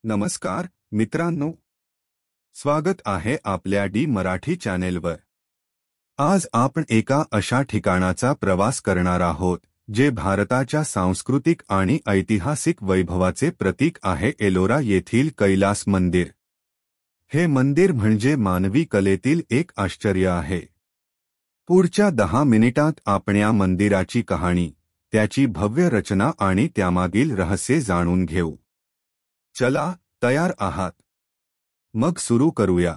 नमस्कार मित्रांनो, स्वागत आहे आपल्या डी मराठी चॅनेलवर। आज आपण एका अशा ठिकाणाचा प्रवास करणार आहोत जे भारताच्या सांस्कृतिक आणि ऐतिहासिक वैभवाचे प्रतीक आहे, एलोरा येथील कैलास मंदिर। हे मंदिर म्हणजे मानवी कलेतील एक आश्चर्य आहे। पुढच्या 10 मिनिटात आपण या मंदिराची कहाणी, त्याची भव्य रचना आणि त्यामागील रहस्य जाणून घेऊ। चला, तयार आहात? मग सुरू करूया।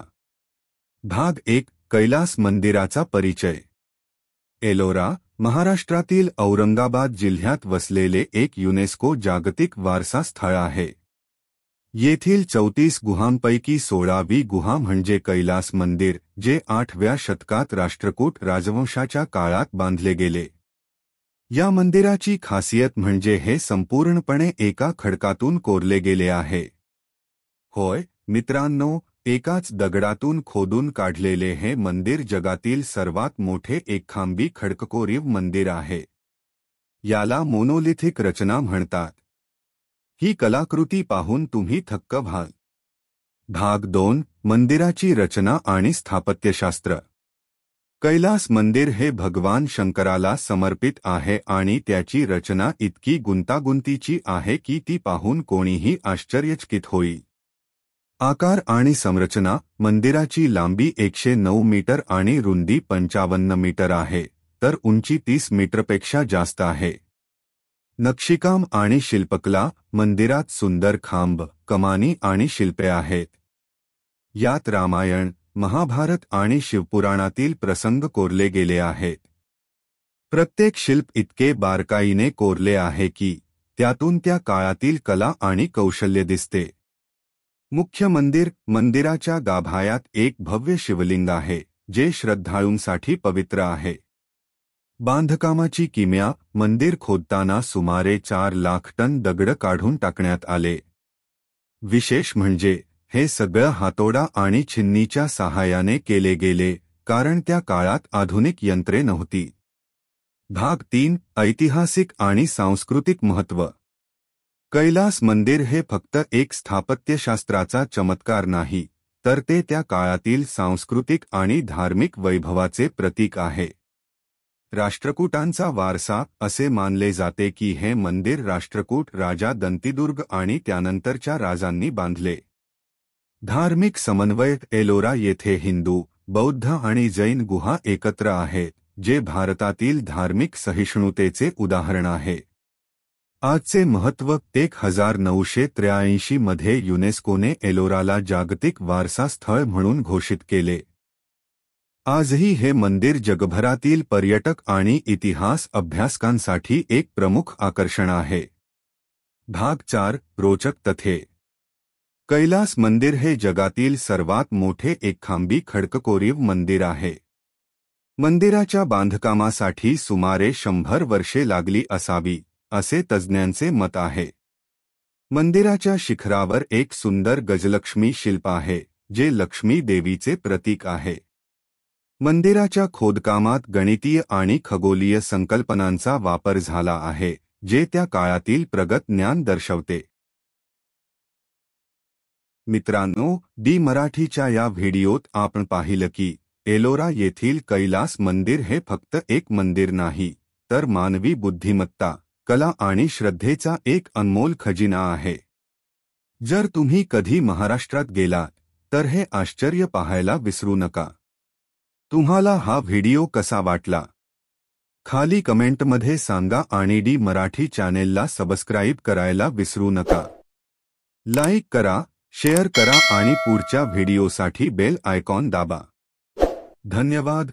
भाग 1, कैलास मंदिराचा परिचय। एलोरा, महाराष्ट्रातील औरंगाबाद जिल्ह्यात वसलेले एक युनेस्को जागतिक वारसा स्थळ आहे। येथील 34 गुहांपैकी 16वी गुहा म्हणजे कैलास मंदिर, जे 8व्या शतकात राष्ट्रकूट राजवंशाच्या काळात बांधले गेले। या मंदिराची खासियत म्हणजे हे संपूर्णपणे एका खडकातून कोरले गेले आहे। होय मित्रांनो, एकाच दगडातून खोदून काढलेले हे मंदिर जगातील सर्वात मोठे एकखांबी खडककोरीव मंदिर आहे। याला मोनोलिथिक रचना म्हणतात। ही कलाकृती पाहून तुम्ही थक्क व्हाल। भाग 2, मंदिराची रचना आणि स्थापत्यशास्त्र। कैलास मंदिर हे भगवान शंकराला समर्पित आहे आणि त्याची रचना इतकी गुंतागुंतीची आहे की ती पाहून कोणीही आश्चर्यचकित होईल। आकार आणि संरचना। मंदिराची लांबी 109 मीटर आणि रुंदी 55 मीटर आहे, तर उंची 30 मीटरपेक्षा जास्त आहे। नक्षीकाम आणि शिल्पकला। मंदिरात सुंदर खांब, कमानी आणि शिल्पे आहेत। यात रामायण, महाभारत आणि शिवपुराणातील प्रसंग कोरले गेले आहेत। प्रत्येक शिल्प इतके बारकाईने कोरले आहे की त्यातून त्या काळातील कला आणि कौशल्य दिसते। मुख्य मंदिर। मंदिराच्या गाभायात एक भव्य शिवलिंग आहे, जे श्रद्धाळूंसाठी पवित्र आहे। बांधकामाची किमया। मंदिर खोदताना सुमारे 4 लाख टन दगड काढून टाकण्यात आले। विशेष म्हणजे हे सगळं हातोडा आणि छिन्नीच्या सहाय्याने केले गेले, कारण त्या काळात आधुनिक यंत्रे नव्हती। भाग 3, ऐतिहासिक आणि सांस्कृतिक महत्त्व। कैलास मंदिर हे फक्त एक स्थापत्यशास्त्राचा चमत्कार नाही, तर ते त्या काळातील सांस्कृतिक आणि धार्मिक वैभवाचे प्रतीक आहे। राष्ट्रकूटांचा वारसा। असे मानले जाते की हे मंदिर राष्ट्रकूट राजा दंतीदुर्ग आणि त्यानंतरच्या राजांनी बांधले। धार्मिक समन्वय। एलोरा येथे हिंदू, बौद्ध आणि जैन गुहा एकत्र आहेत, जे भारतातील धार्मिक सहिष्णुतेचे उदाहरण आहे। आजचे महत्त्व। 1983 मध्ये युनेस्कोने एलोराला जागतिक वारसा स्थळ म्हणून घोषित केले। आजही हे मंदिर जगभरातील पर्यटक आणि इतिहास अभ्यासकांसाठी एक प्रमुख आकर्षण आहे। भाग 4, रोचक तथ्ये। कैलास मंदिर हे जगातील सर्वात मोठे एकखांबी खडककोरीव मंदिर आहे। मंदिराच्या बांधकामासाठी सुमारे 100 वर्षे लागली असावी, असे तज्ज्ञांचे मत आहे। मंदिराच्या शिखरावर एक सुंदर गजलक्ष्मी शिल्प आहे, जे लक्ष्मी देवीचे प्रतीक आहे। मंदिराच्या खोदकामात गणितीय आणि खगोलीय संकल्पनांचा वापर झाला आहे, जे त्या काळातील प्रगत ज्ञान दर्शवते। मित्रांनो, डी मराठीच्या या व्हिडिओत आपण पाहिलं की एलोरा येथील कैलास मंदिर हे फक्त एक मंदिर नाही, तर मानवी बुद्धिमत्ता, कला आणि श्रद्धेचा एक अनमोल खजिना आहे। जर तुम्ही कधी महाराष्ट्रात गेलात, तर हे आश्चर्य पाहायला विसरू नका। तुम्हाला हा व्हिडिओ कसा वाटला? खाली कमेंटमध्ये सांगा आणि डी मराठी चॅनेलला सबस्क्राईब करायला विसरू नका। लाईक करा, शेअर करा आणि पुढच्या व्हिडिओसाठी बेल आयकॉन दाबा। धन्यवाद।